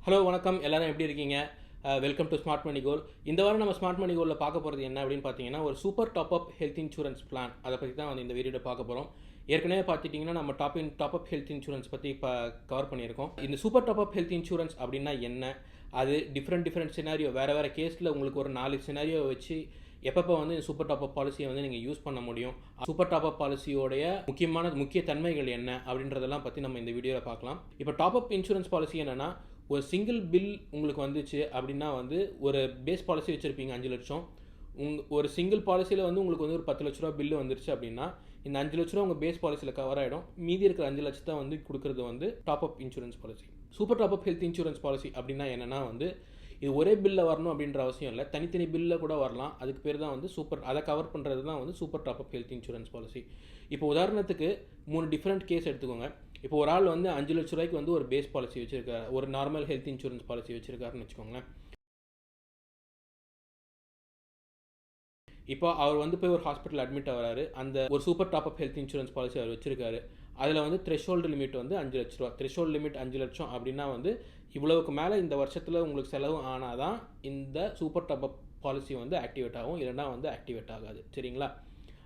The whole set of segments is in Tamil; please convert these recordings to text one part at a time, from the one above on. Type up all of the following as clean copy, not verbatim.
ஹலோ வணக்கம், எல்லாரும் எப்படி இருக்கீங்க? வெல்கம் டு ஸ்மார்ட் மணி கோல். இந்த வாரம் நம்ம ஸ்மார்ட் மணி கோலில் பார்க்க போகிறது என்ன அப்படின்னு பார்த்தீங்கன்னா, ஒரு super top up health insurance plan. அதை பற்றி தான் வந்து இந்த வீடியோவில் பார்க்க போகிறோம். ஏற்கனவே பார்த்துட்டிங்கன்னா நம்ம டாப் அப் ஹெல்த் இன்சூரன்ஸ் பற்றி இப்போ கவர் பண்ணியிருக்கோம். இந்த super top up health insurance அப்படின்னா என்ன, அது டிஃப்ரெண்ட் சினாரியோ, வேறு கேஸில் உங்களுக்கு ஒரு 4 சினாரியோ வச்சு எப்பப்போ வந்து சூப்பர் டாப் அப் பாலிசியை வந்து நீங்கள் யூஸ் பண்ண முடியும், சூப்பர் டாப் அப் பாலிசியோடைய முக்கிய தன்மைகள் என்ன அப்படின்றதெல்லாம் பற்றி நம்ம இந்த வீடியோவில் பார்க்கலாம். இப்போ டாப் அப் இன்சூரன்ஸ் பாலிசி என்னென்னா, ஒரு சிங்கிள் பில் உங்களுக்கு வந்துச்சு அப்படின்னா வந்து ஒரு பேஸ் பாலிசி வச்சுருப்பீங்க 5 லட்சம். ஒரு சிங்கிள் பாலிசியில் வந்து உங்களுக்கு வந்து ஒரு 10 லட்ச ரூபா பில்லு வந்துருச்சு அப்படின்னா இந்த 5 லட்ச ரூபா உங்கள் பேஸ் பாலிசியில் கவர் ஆகிடும். மீதி இருக்கிற 5 லட்சத்தை வந்து கொடுக்குறது வந்து top up insurance policy. Super top up health insurance policy அப்படின்னா என்னென்னா வந்து இது ஒரே பில்லில் வரணும் அப்படின்ற அவசியம் இல்லை, தனித்தனி பில்லில் கூட வரலாம். அதுக்கு பேர் தான் வந்து அதை கவர் பண்ணுறது தான் வந்து super top up health insurance policy. இப்போ உதாரணத்துக்கு 3 டிஃப்ரெண்ட் கேஸ் எடுத்துக்கோங்க. இப்போ ஒரு ஆள் வந்து 5 லட்ச ரூபாய்க்கு வந்து ஒரு பேஸ் பாலிசி வச்சிருக்காரு, ஒரு நார்மல் ஹெல்த் இன்சூரன்ஸ் பாலிசி வச்சிருக்காருன்னு வச்சுக்கோங்களேன். இப்போ அவர் வந்து போய் ஒரு ஹாஸ்பிட்டல் அட்மிட் ஆகிறாரு. அந்த ஒரு super top up health insurance policy அவர் வச்சிருக்காரு. அதில் வந்து த்ரெஷோல்டு லிமிட் வந்து 5 லட்ச ரூபா. த்ரெஷோல்டு லிமிட் 5 லட்சம் அப்படின்னா வந்து இவ்வளவுக்கு மேலே இந்த வருஷத்தில் உங்களுக்கு செலவு ஆனால் தான் இந்த சூப்பர் டாப் அப் பாலிசி வந்து ஆக்டிவேட் ஆகும், இல்லைனா வந்து ஆக்டிவேட் ஆகாது. சரிங்களா?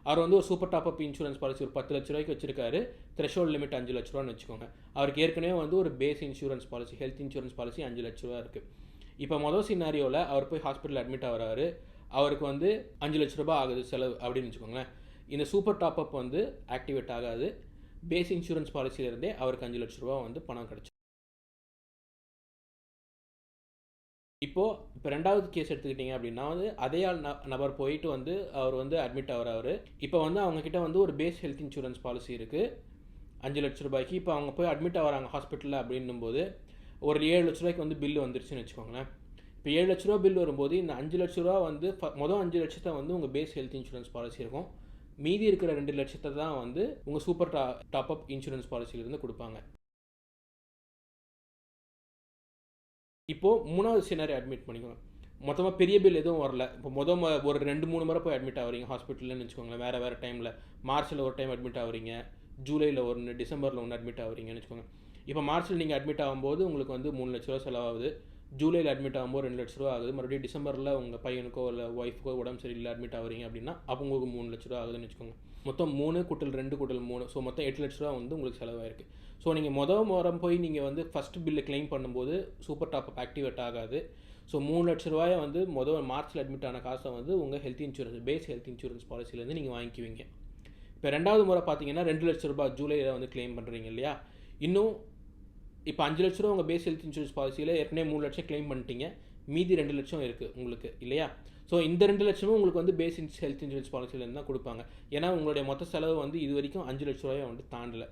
அவர் வந்து ஒரு சூப்பர் டாப் அப் இன்சூரன்ஸ் பாலிசி ஒரு 10 லட்ச ரூபாய்க்கு வச்சிருக்காரு. த்ரெஷோல்டு லிமிட் 5 லட்ச ரூபான்னு வச்சுக்கோங்க. அவருக்கு ஏற்கனவே வந்து ஒரு base insurance policy, health insurance policy 5 லட்ச ரூபா இருக்குது. இப்போ மொதல் சினாரியோவில் அவர் போய் ஹாஸ்பிட்டல் அட்மிட் ஆகிறாரு. அவருக்கு வந்து 5 லட்ச ரூபா ஆகுது செலவு அப்படின்னு வச்சுக்கோங்களேன். இந்த சூப்பர் டாப் அப் வந்து ஆக்டிவேட் ஆகாது. பேஸ் இன்சூரன்ஸ் பாலிசியிலிருந்தே அவருக்கு 5 லட்ச ரூபா வந்து பணம் கிடச்சி. இப்போ ரெண்டாவது கேஸ் எடுத்துக்கிட்டிங்க அப்படின்னா வந்து அதே நபர் போயிட்டு வந்து அவர் வந்து அட்மிட் ஆகிறாரு. இப்போ வந்து அவங்கக்கிட்ட வந்து ஒரு பேஸ் ஹெல்த் இன்சூரன்ஸ் பாலிசி இருக்குது 5 லட்ச ரூபாய்க்கு. இப்போ அவங்க போய் அட்மிட் ஆகிறாங்க ஹாஸ்பிட்டலில் அப்படின்னும் போது ஒரு 7 லட்ச ரூபாய்க்கு வந்து பில்லு வந்துருச்சுன்னு வச்சுக்கோங்களேன். இப்போ 7 லட்ச ரூபா பில் வரும்போது இந்த 5 லட்ச ரூபா வந்து மொதல் 5 லட்சத்தை வந்து உங்கள் பேஸ் ஹெல்த் இன்சூரன்ஸ் பாலிசி இருக்கும். மீதி இருக்கிற 2 லட்சத்தை தான் வந்து உங்கள் சூப்பர் டாப் அப் இன்சூரன்ஸ் பாலிசியிலேருந்து கொடுப்பாங்க. இப்போது மூணாவது சினாரி அட்மிட் பண்ணிக்கோங்க. மொத்தமாக பெரிய பில் எதுவும் வரல. இப்போ ஒரு 2-3 முறை போய் அட்மிட் ஆகிறீங்க ஹாஸ்பிட்டல்னு வச்சுக்கோங்களேன். வேறு டைமில் மார்ச்சில் ஒரு டைம் அட்மிட் ஆகிறீங்க, ஜூலையில் ஒன்று, டிசம்பரில் ஒன்று அட்மிட் ஆகிறீங்கன்னு வச்சுக்கோங்க. இப்போ மார்ச்சில் நீங்கள் அட்மிட் ஆகும்போது உங்களுக்கு வந்து 3 லட்ச ரூபா செலவாகுது. ஜூலையில் அட்மிட் ஆகும்போது 2 லட்ச ரூபா ஆகுது. மறுபடியும் டிசம்பரில் உங்கள் பையனுக்கோ இல்லை ஒய்ஃபுக்கோ உடம்பு சரியில்லை அட்மிட் ஆகிறீங்க அப்படின்னா அப்போ உங்களுக்கு 3 லட்ச ரூபா ஆகுதுன்னு வச்சுக்கோங்க. மொத்தம் 3 + 2 + 3, ஸோ மொத்தம் 8 லட்ச ரூபா வந்து உங்களுக்கு செலவாயிருக்கு. ஸோ நீங்கள் முறம் போய் நீங்கள் வந்து ஃபஸ்ட் பில்லு கிளைம் பண்ணும்போது சூப்பர் டாப் அப் ஆக்டிவேட் ஆகாது. ஸோ 3 லட்ச ரூபாயை வந்து மார்ச்சில் அட்மிட் ஆன காசை வந்து உங்கள் health insurance base health insurance பாலிசிலேருந்து நீங்கள் வாங்கிக்குவீங்க. இப்போ ரெண்டாவது முறை பார்த்தீங்கன்னா 2 லட்ச ரூபா ஜூலையில் வந்து கிளைம் பண்ணுறீங்க இல்லையா? இன்னும் இப்போ 5 லட்ச ரூபா உங்கள் பேஸ் ஹெல்த் இன்சூரன்ஸ் பாலிசியில் ஏற்கனவே 3 லட்சம் கிளைம் பண்ணிட்டீங்க, மீதி 2 லட்சம் இருக்குது உங்களுக்கு இல்லையா? ஸோ இந்த 2 லட்சமும் உங்களுக்கு வந்து பேஸ் ஹெல்த் இன்சூரன்ஸ் பாலிசியிலேருந்து தான் கொடுப்பாங்க. ஏன்னா உங்களுடைய மொத்த செலவு வந்து இது வரைக்கும் 5 லட்ச ரூபாயை வந்து தாண்டலை.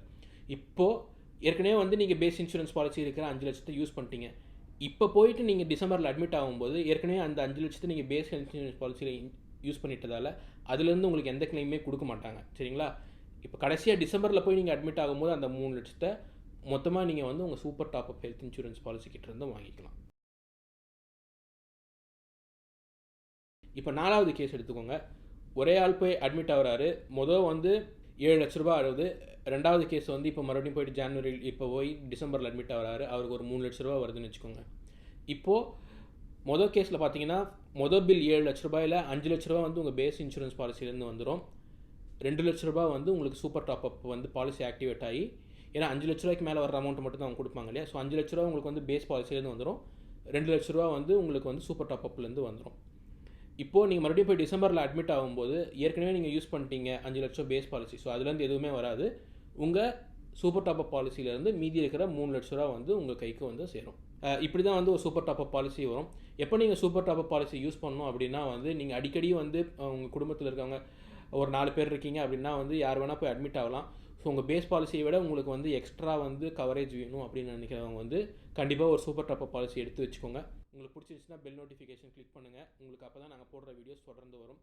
இப்போது ஏற்கனவே வந்து நீங்கள் பேஸ் இன்சூரன்ஸ் பாலிசி இருக்கிற 5 லட்சத்தை யூஸ் பண்ணிட்டீங்க. இப்போ போயிட்டு நீங்கள் டிசம்பரில் அட்மிட் ஆகும்போது ஏற்கனவே அந்த 5 லட்சத்தை நீங்கள் பேஸ் ஹெல்த் இன்சூரன்ஸ் பாலிசியில் யூஸ் பண்ணிட்டதால் அதுலேருந்து உங்களுக்கு எந்த கிளைமே கொடுக்க மாட்டாங்க. சரிங்களா? இப்போ கடைசியாக டிசம்பரில் போய் நீங்கள் அட்மிட் ஆகும்போது அந்த 3 லட்சத்தை மொத்தமாக நீங்கள் வந்து உங்கள் super top up health insurance பாலிசிக்கிட்டேருந்து வாங்கிக்கலாம். இப்போ 4வது கேஸ் எடுத்துக்கோங்க. ஒரே ஆள் போய் அட்மிட் ஆகிறாரு. மொதல் வந்து 7 லட்ச ரூபா ஆகுது. ரெண்டாவது கேஸ் வந்து இப்போ மறுபடியும் போயிட்டு ஜனவரி இப்போ போய் டிசம்பரில் அட்மிட் ஆகிறாரு. அவருக்கு ஒரு 3 லட்ச ரூபா வருதுன்னு வச்சுக்கோங்க. இப்போது மொதல் கேஸில் பார்த்தீங்கன்னா மொதல் பில் 7 லட்ச ரூபாயில் 5 லட்ச ரூபா வந்து உங்கள் பேஸ் இன்சூரன்ஸ் பாலிசிலேருந்து வந்துடும். 2 லட்ச ரூபா வந்து உங்களுக்கு சூப்பர் டாப் அப் வந்து பாலிசி ஆக்டிவேட் ஆகி, ஏன்னா 5 லட்ச ரூபாய்க்கு மேலே வர அமௌண்ட் மட்டும் தான் அவங்க கொடுப்பாங்க இல்லையா? ஸோ 5 லட்ச ரூபா உங்களுக்கு வந்து பேஸ் பாலிசிலேருந்து வந்துடும். 2 லட்ச ரூபா வந்து உங்களுக்கு வந்து சூப்பர் டாப் அப்லேருந்து வந்துடும். இப்போது நீங்கள் மறுபடியும் போய் டிசம்பரில் அட்மிட் ஆகும்போது ஏற்கனவே நீங்கள் யூஸ் பண்ணிட்டீங்க 5 லட்சம் பேஸ் பாலிசி. ஸோ அதுலேருந்து எதுவுமே வராது. உங்கள் சூப்பர் டாப் அப் பாலிசியிலேருந்து மீதி இருக்கிற 3 லட்ச ரூபா வந்து உங்கள் கைக்கு வந்து சேரும். இப்படி தான் வந்து ஒரு சூப்பர் டாப் அப் பாலிசி வரும். எப்போ நீங்கள் சூப்பர் டாப் அப் பாலிசி யூஸ் பண்ணணும் அப்படின்னா வந்து நீங்கள் அடிக்கடி வந்து உங்கள் குடும்பத்தில் இருக்கவங்க ஒரு 4 பேர் இருக்கீங்க அப்படின்னா வந்து யார் வேணால் போய் அட்மிட் ஆகலாம். ஸோ உங்கள் பேஸ் பாலிசியை விட உங்களுக்கு வந்து எக்ஸ்ட்ரா வந்து கவரேஜ் வேணும் அப்படின்னு நினைக்கிறவங்க வந்து கண்டிப்பாக ஒரு சூப்பர் டாப் அப் பாலிசி எடுத்து வச்சுக்கோங்க. உங்களுக்கு பிடிச்சிருச்சுன்னா பெல் நோட்டிஃபிகேஷன் கிளிக் பண்ணுங்கள். உங்களுக்கு அப்போ தான் நாங்கள் போடுற வீடியோஸ் தொடர்ந்து வரும்.